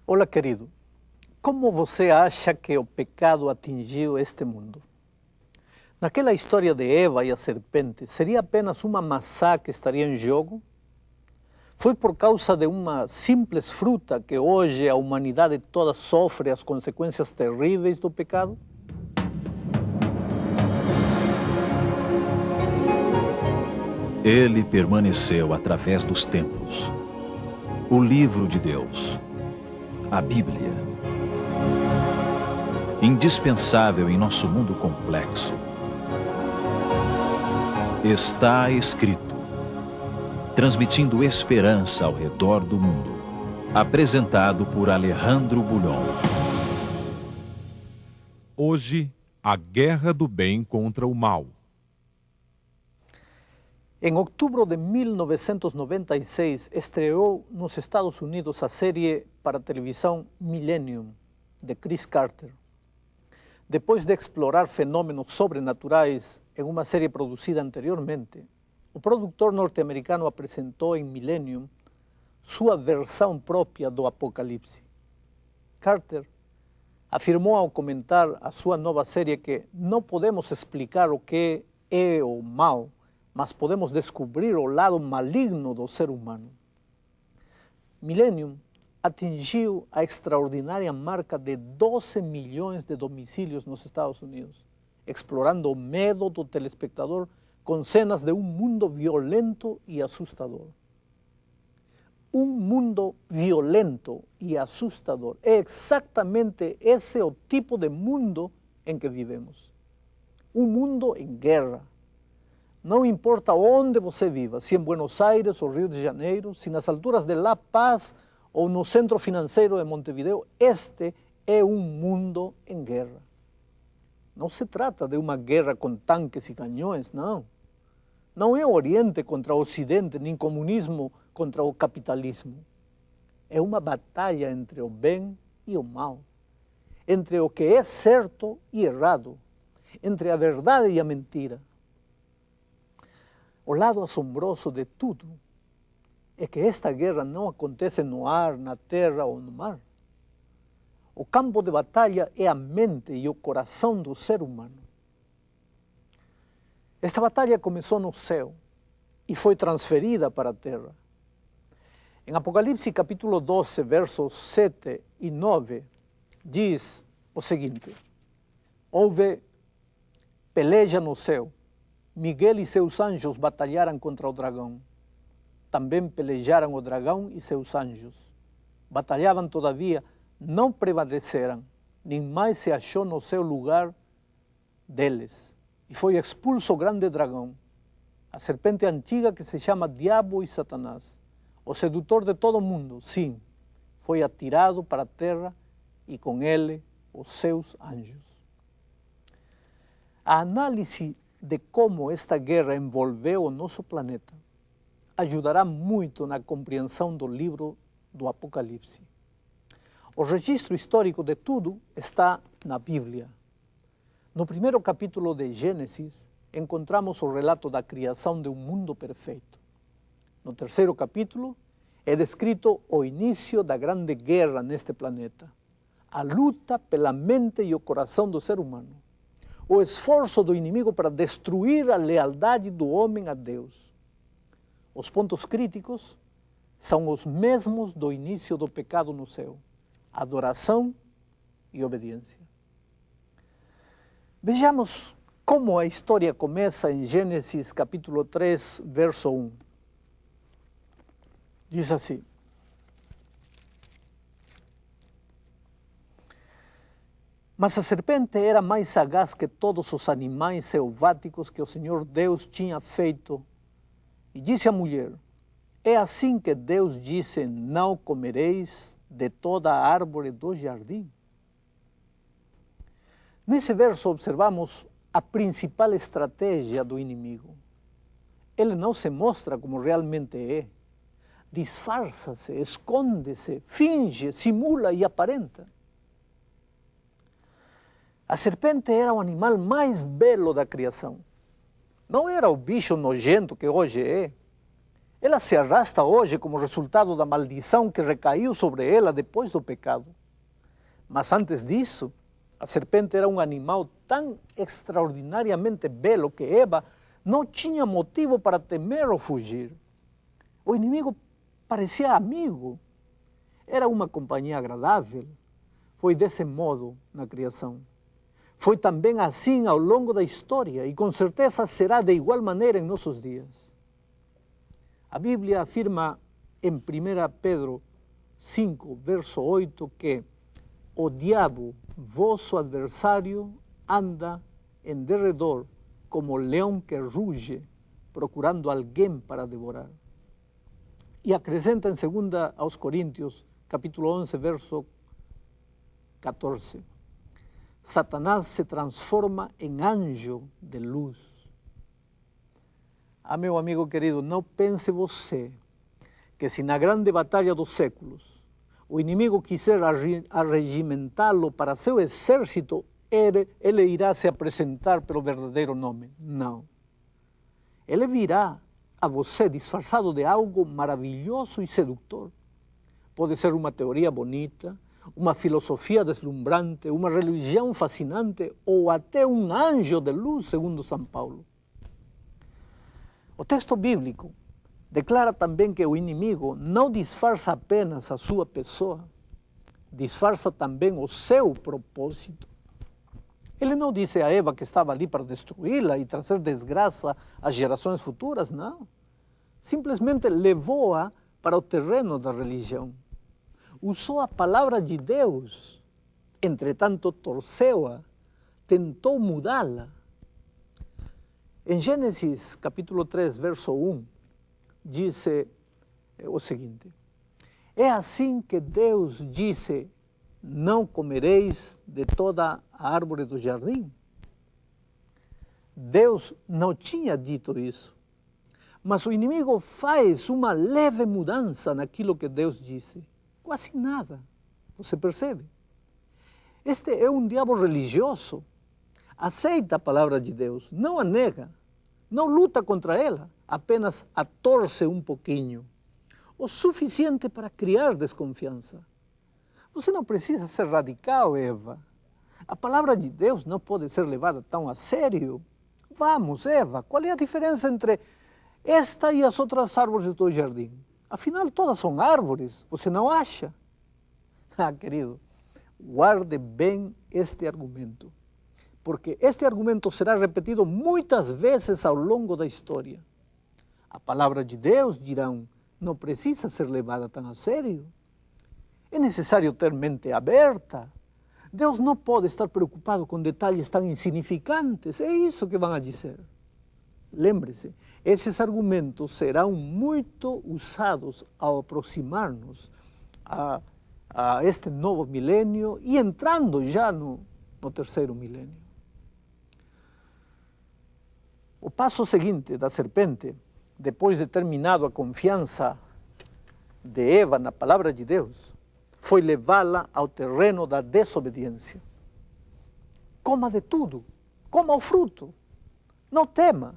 Olá, querido. Como você acha que o pecado atingiu este mundo? Naquela história de Eva e a serpente, seria apenas uma maçã que estaria em jogo? Foi por causa de uma simples fruta que hoje a humanidade toda sofre as consequências terríveis do pecado? Ele permaneceu através dos tempos. O livro de Deus, a Bíblia. Indispensável em nosso mundo complexo. Está escrito, transmitindo esperança ao redor do mundo. Apresentado por Alejandro Bulhon. Hoje, a guerra do bem contra o mal. Em outubro de 1996, estreou nos Estados Unidos a série para televisão Millennium, de Chris Carter. Depois de explorar fenômenos sobrenaturais em uma série produzida anteriormente, o produtor norte-americano apresentou em Millennium sua versão própria do Apocalipse. Carter afirmou ao comentar a sua nova série que não podemos explicar o que é o mal, mas podemos descobrir o lado maligno do ser humano. Millennium atingiu a extraordinária marca de 12 milhões de domicílios nos Estados Unidos, explorando o medo do telespectador com cenas de um mundo violento e assustador. Um mundo violento e assustador. É exatamente esse o tipo de mundo em que vivemos. Um mundo em guerra. Não importa onde você viva, se em Buenos Aires ou Rio de Janeiro, se nas alturas de La Paz ou no centro financeiro de Montevideo, este é um mundo em guerra. Não se trata de uma guerra com tanques e canhões, não. Não é o Oriente contra o Ocidente, nem comunismo contra o capitalismo. É uma batalha entre o bem e o mal, entre o que é certo e errado, entre a verdade e a mentira. O lado assombroso de tudo é que esta guerra não acontece no ar, na terra ou no mar. O campo de batalha é a mente e o coração do ser humano. Esta batalha começou no céu e foi transferida para a terra. Em Apocalipse capítulo 12, versos 7 e 9, diz o seguinte: houve peleja no céu. Miguel e seus anjos batalharam contra o dragão. Também pelejaram o dragão e seus anjos. Batalhavam, todavia, não prevaleceram, nem mais se achou no seu lugar deles. E foi expulso o grande dragão, a serpente antiga que se chama Diabo e Satanás, o sedutor de todo mundo. Sim, foi atirado para a terra e com ele os seus anjos. A análise de como esta guerra envolveu o nosso planeta ajudará muito na compreensão do livro do Apocalipse. O registro histórico de tudo está na Bíblia. No primeiro capítulo de Gênesis, encontramos o relato da criação de um mundo perfeito. No terceiro capítulo, é descrito o início da grande guerra neste planeta, a luta pela mente e o coração do ser humano, o esforço do inimigo para destruir a lealdade do homem a Deus. Os pontos críticos são os mesmos do início do pecado no céu: adoração e obediência. Vejamos como a história começa em Gênesis capítulo 3, verso 1. Diz assim: mas a serpente era mais sagaz que todos os animais selváticos que o Senhor Deus tinha feito. E disse à mulher: é assim que Deus disse, não comereis de toda a árvore do jardim? Nesse verso observamos a principal estratégia do inimigo. Ele não se mostra como realmente é. Disfarça-se, esconde-se, finge, simula e aparenta. A serpente era o animal mais belo da criação. Não era o bicho nojento que hoje é. Ela se arrasta hoje como resultado da maldição que recaiu sobre ela depois do pecado. Mas antes disso, a serpente era um animal tão extraordinariamente belo que Eva não tinha motivo para temer ou fugir. O inimigo parecia amigo, era uma companhia agradável. Foi desse modo na criação. Foi também assim ao longo da história e com certeza será de igual maneira em nossos dias. A Bíblia afirma em 1 Pedro 5, verso 8, que o diabo, vosso adversário, anda em derredor como leão que ruge, procurando alguém para devorar. E acrescenta em 2 aos Coríntios, capítulo 11, verso 14. Satanás se transforma em anjo de luz. Ah, meu amigo querido, não pense você que se na grande batalha dos séculos o inimigo quiser arregimentá-lo para seu exército, ele irá se apresentar pelo verdadeiro nome. Não. Ele virá a você disfarçado de algo maravilhoso e sedutor. Pode ser uma teoria bonita, uma filosofia deslumbrante, uma religião fascinante ou até um anjo de luz, segundo São Paulo. O texto bíblico declara também que o inimigo não disfarça apenas a sua pessoa, disfarça também o seu propósito. Ele não disse a Eva que estava ali para destruí-la e trazer desgraça às gerações futuras, não. Simplesmente levou-a para o terreno da religião. Usou a palavra de Deus, entretanto torceu-a, tentou mudá-la. Em Gênesis capítulo 3, verso 1, diz o seguinte: é assim que Deus disse, não comereis de toda a árvore do jardim? Deus não tinha dito isso, mas o inimigo faz uma leve mudança naquilo que Deus disse. Quase nada, você percebe? Este é um diabo religioso, aceita a palavra de Deus, não a nega, não luta contra ela, apenas a torce um pouquinho, o suficiente para criar desconfiança. Você não precisa ser radical, Eva. A palavra de Deus não pode ser levada tão a sério. Vamos, Eva, qual é a diferença entre esta e as outras árvores do jardim? Afinal, todas são árvores, você não acha? Ah, querido, guarde bem este argumento, porque este argumento será repetido muitas vezes ao longo da história. A palavra de Deus, dirão, não precisa ser levada tão a sério. É necessário ter mente aberta. Deus não pode estar preocupado com detalhes tão insignificantes. É isso que vão dizer. Lembre-se, esses argumentos serão muito usados ao aproximar-nos a este novo milênio e entrando já no terceiro milênio. O passo seguinte da serpente, depois de terminado a confiança de Eva na palavra de Deus, foi levá-la ao terreno da desobediência. Coma de tudo, coma o fruto, não tema,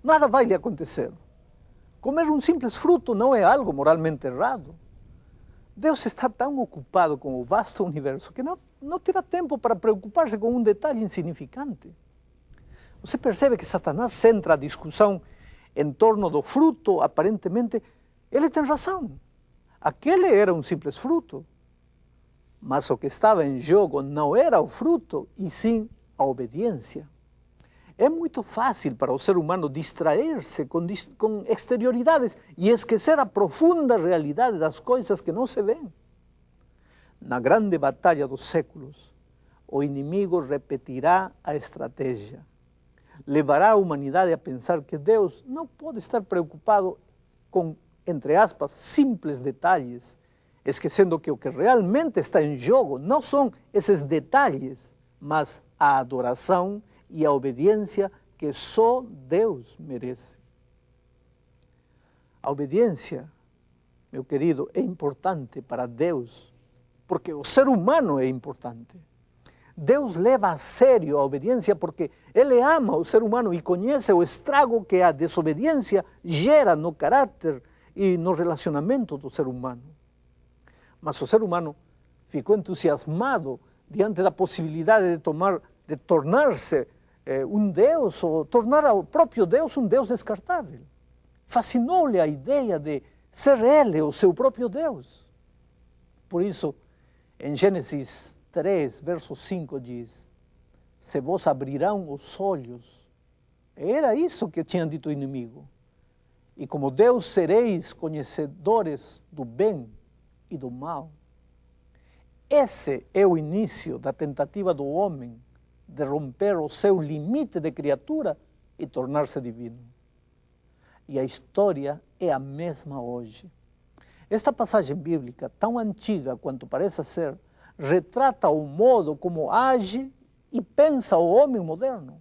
nada vai lhe acontecer. Comer um simples fruto não é algo moralmente errado. Deus está tão ocupado com o vasto universo que não terá tempo para preocupar-se com um detalhe insignificante. Você percebe que Satanás centra a discussão em torno do fruto, aparentemente, ele tem razão. Aquele era um simples fruto. Mas o que estava em jogo não era o fruto, e sim a obediência. É muito fácil para o ser humano distrair-se com exterioridades e esquecer a profunda realidade das coisas que não se veem. Na grande batalha dos séculos, o inimigo repetirá a estratégia. Levará a humanidade a pensar que Deus não pode estar preocupado com, entre aspas, simples detalhes, esquecendo que o que realmente está em jogo não são esses detalhes, mas a adoração e a obediência que só Deus merece. A obediência, meu querido, é importante para Deus, porque o ser humano é importante. Deus leva a sério a obediência porque Ele ama o ser humano e conhece o estrago que a desobediência gera no caráter e no relacionamento do ser humano. Mas o ser humano ficou entusiasmado diante da possibilidade de tornar-se um Deus, ou tornar ao próprio Deus um Deus descartável. Fascinou-lhe a ideia de ser ele o seu próprio Deus. Por isso, em Gênesis 3, verso 5 diz: se vos abrirão os olhos. Era isso que tinha dito o inimigo. E como Deus sereis conhecedores do bem e do mal. Esse é o início da tentativa do homem de romper o seu limite de criatura e tornar-se divino. E a história é a mesma hoje. Esta passagem bíblica, tão antiga quanto parece ser, retrata o modo como age e pensa o homem moderno.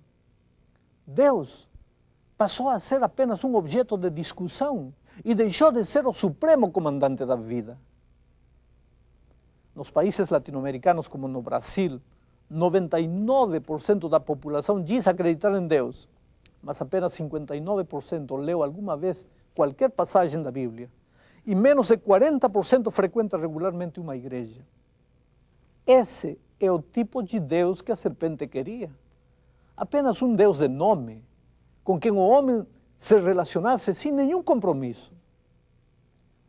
Deus passou a ser apenas um objeto de discussão e deixou de ser o supremo comandante da vida. Nos países latino-americanos, como no Brasil, 99% da população diz acreditar em Deus, mas apenas 59% leu alguma vez qualquer passagem da Bíblia, e menos de 40% frequenta regularmente uma igreja. Esse é o tipo de Deus que a serpente queria. Apenas um Deus de nome, com quem o homem se relacionasse sem nenhum compromisso.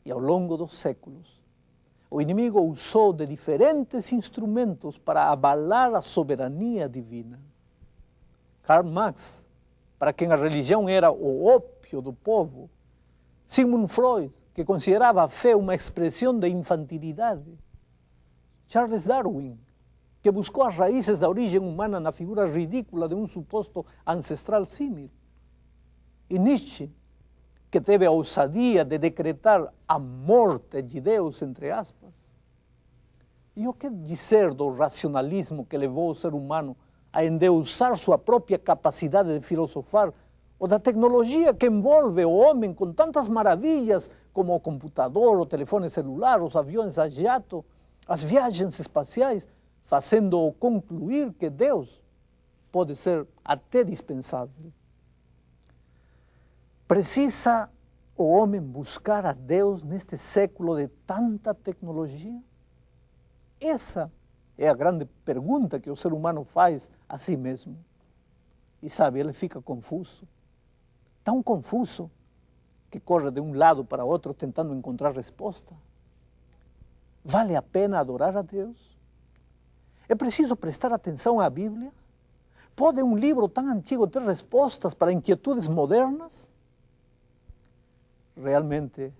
E ao longo dos séculos, o inimigo usou de diferentes instrumentos para abalar a soberania divina. Karl Marx, para quem a religião era o ópio do povo. Sigmund Freud, que considerava a fé uma expressão de infantilidade. Charles Darwin, que buscou as raízes da origem humana na figura ridícula de um suposto ancestral símil. E Nietzsche, que teve a ousadia de decretar a morte de Deus, entre aspas. E o que dizer do racionalismo que levou o ser humano a endeusar sua própria capacidade de filosofar, ou da tecnologia que envolve o homem com tantas maravilhas como o computador, o telefone celular, os aviões a jato, as viagens espaciais, fazendo-o concluir que Deus pode ser até dispensável. Precisa o homem buscar a Deus neste século de tanta tecnologia? Essa é a grande pergunta que o ser humano faz a si mesmo. E sabe, ele fica confuso. Tão confuso que corre de um lado para outro tentando encontrar resposta. Vale a pena adorar a Deus? É preciso prestar atenção à Bíblia? Pode um livro tão antigo ter respostas para inquietudes modernas? Realmente,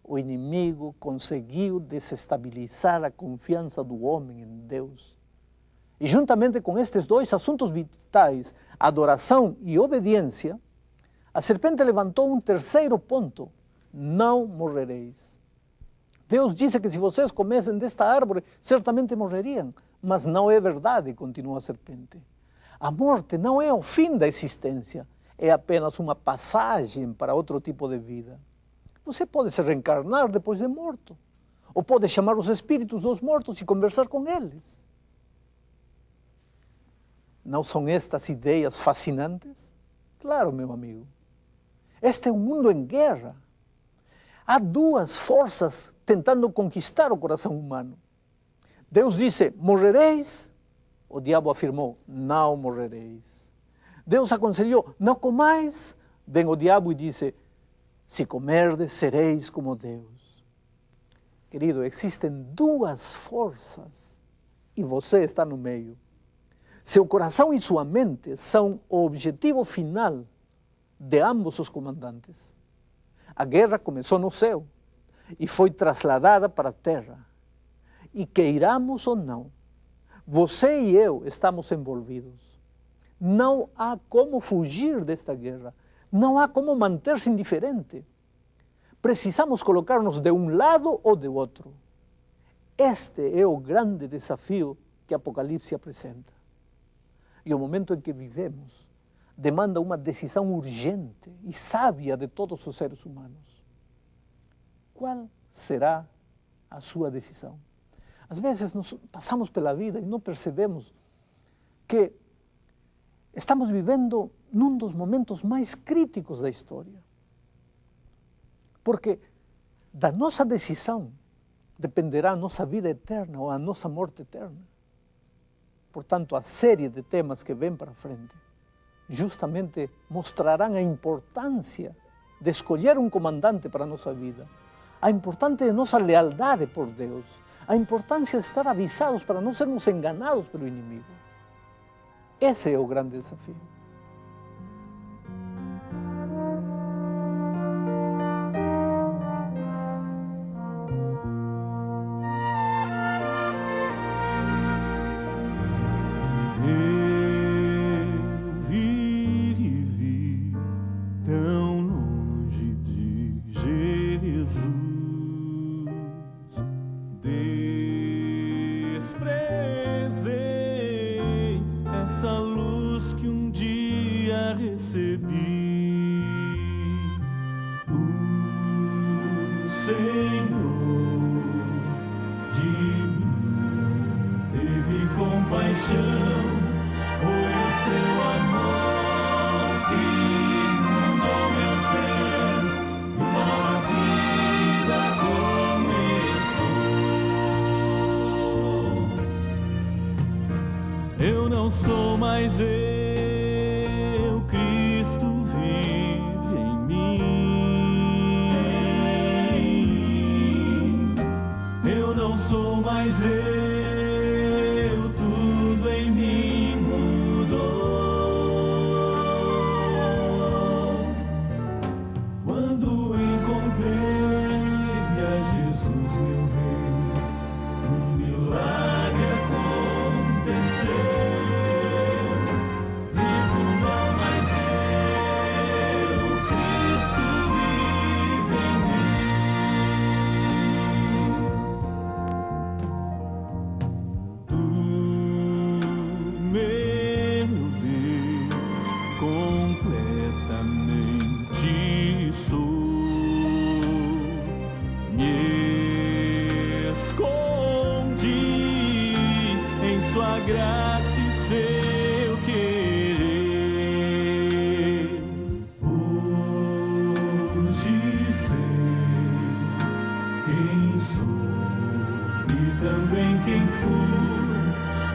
o inimigo conseguiu desestabilizar a confiança do homem em Deus. E juntamente com estes dois assuntos vitais, adoração e obediência, a serpente levantou um terceiro ponto: não morrereis. Deus disse que se vocês comessem desta árvore, certamente morreriam, mas não é verdade, continua a serpente. A morte não é o fim da existência, é apenas uma passagem para outro tipo de vida. Você pode se reencarnar depois de morto, ou pode chamar os espíritos dos mortos e conversar com eles. Não são estas ideias fascinantes? Claro, meu amigo. Este é um mundo em guerra. Há duas forças tentando conquistar o coração humano. Deus disse, morrereis. O diabo afirmou, não morrereis. Deus aconselhou, não comais. Vem o diabo e disse, se comerdes, sereis como Deus. Querido, existem duas forças e você está no meio. Seu coração e sua mente são o objetivo final de ambos os comandantes. A guerra começou no céu e foi trasladada para a terra. E queiramos ou não, você e eu estamos envolvidos. Não há como fugir desta guerra. Não há como manter-se indiferente. Precisamos colocar-nos de um lado ou de outro. Este é o grande desafio que Apocalipse apresenta. E o momento em que vivemos demanda uma decisão urgente e sábia de todos os seres humanos. Qual será a sua decisão? Às vezes nós passamos pela vida e não percebemos que estamos vivendo num dos momentos mais críticos da história. Porque Da nossa decisão dependerá a nossa vida eterna ou a nossa morte eterna. Portanto, a série de temas que vem para frente justamente mostrarão a importância de escolher um comandante para a nossa vida, a importância de nossa lealdade por Deus, a importância de estar avisados para não sermos enganados pelo inimigo. Esse é o grande desafio. Tão longe de Jesus, desprezei essa luz que um dia recebi. O Senhor de mim teve compaixão, foi o seu amor que eu não sou mais eu, Cristo vive em mim. Eu não sou mais eu, tudo em mim mudou. Quando encontrei a Jesus, meu Rei, um milagre aconteceu. Completamente sou, me escondi em sua graça e seu querer. Hoje sei quem sou e também quem fui,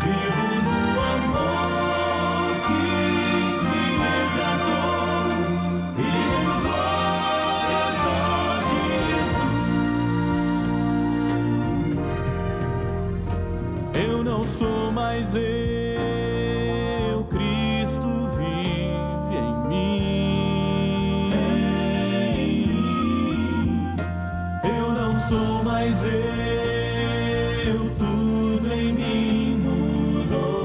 vivo no amor que me resgatou e rendo glórias a Jesus. Eu não sou mais eu, Cristo vive em mim. Eu não sou mais eu, tudo em mim mudou.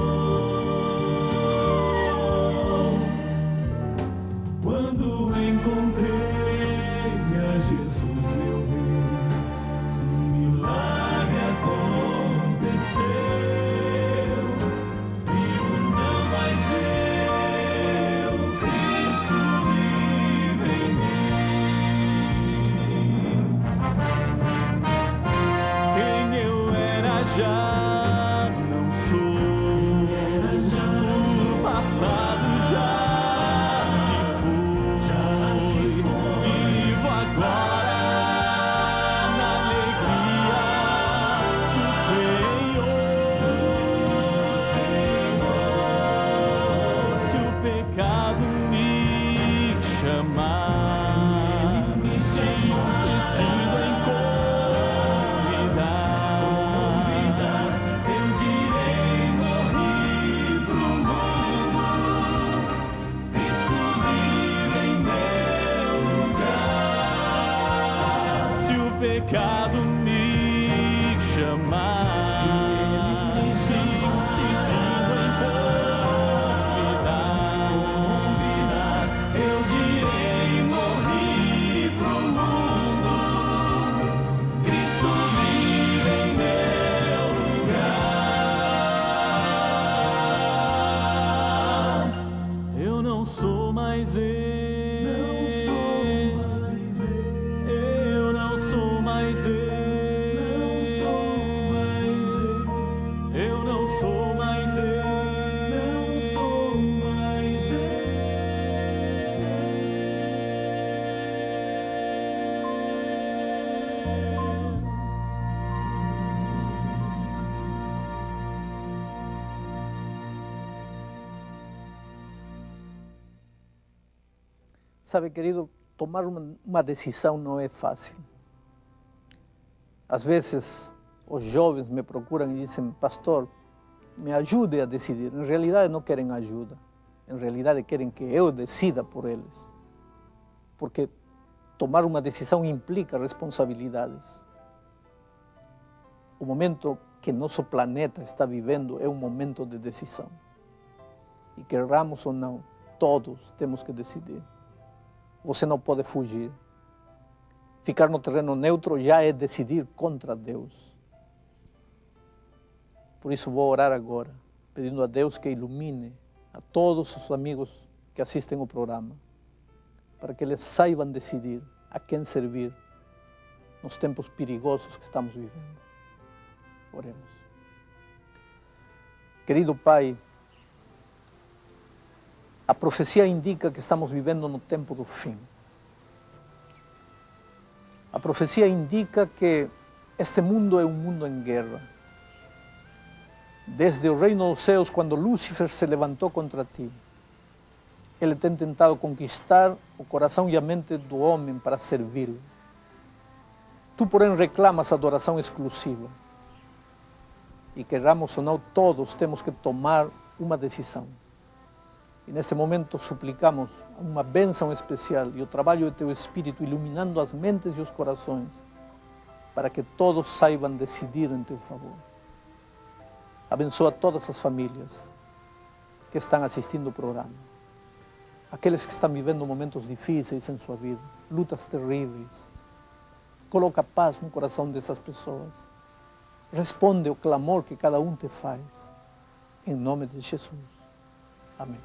Quando encontrei a Jesus, meu Rei, um milagre aconteceu. Vivo não mais eu, Cristo vive em mim. Quem eu era já não sou, o passado já se foi. Vivo agora na alegria do Senhor. Se o pecado me chamar, insistindo em convidar, eu direi: morri pro mundo, Cristo vive em meu lugar. Se o pecado me chamar, insistindo em convidar, eu direi: morri pro mundo, Cristo vive em meu lugar. Eu não sou mais eu, eu não sou mais eu, Sabe, querido, tomar uma decisão não é fácil. Às vezes, os jovens me procuram e dizem, pastor, me ajude a decidir. Em realidade, não querem ajuda. Em realidade, querem que eu decida por eles. Porque tomar uma decisão implica responsabilidades. O momento que nosso planeta está vivendo é um momento de decisão. E queramos ou não, todos temos que decidir. Você não pode fugir. Ficar no terreno neutro já é decidir contra Deus. Por isso vou orar agora, pedindo a Deus que ilumine a todos os amigos que assistem o programa, para que eles saibam decidir a quem servir nos tempos perigosos que estamos vivendo. Oremos. Querido Pai, a profecia indica que estamos vivendo no tempo do fim. A profecia indica que este mundo é um mundo em guerra. Desde o reino dos céus, quando Lúcifer se levantou contra ti, ele tem tentado conquistar o coração e a mente do homem para servi-lo. Tu, porém, reclamas adoração exclusiva. E queramos ou não, todos temos que tomar uma decisão. E neste momento suplicamos uma bênção especial e o trabalho do Teu Espírito iluminando as mentes e os corações para que todos saibam decidir em Teu favor. Abençoa todas as famílias que estão assistindo o programa. Aqueles que estão vivendo momentos difíceis em sua vida, lutas terríveis. Coloca paz no coração dessas pessoas. Responde ao clamor que cada um te faz. Em nome de Jesus. Amém.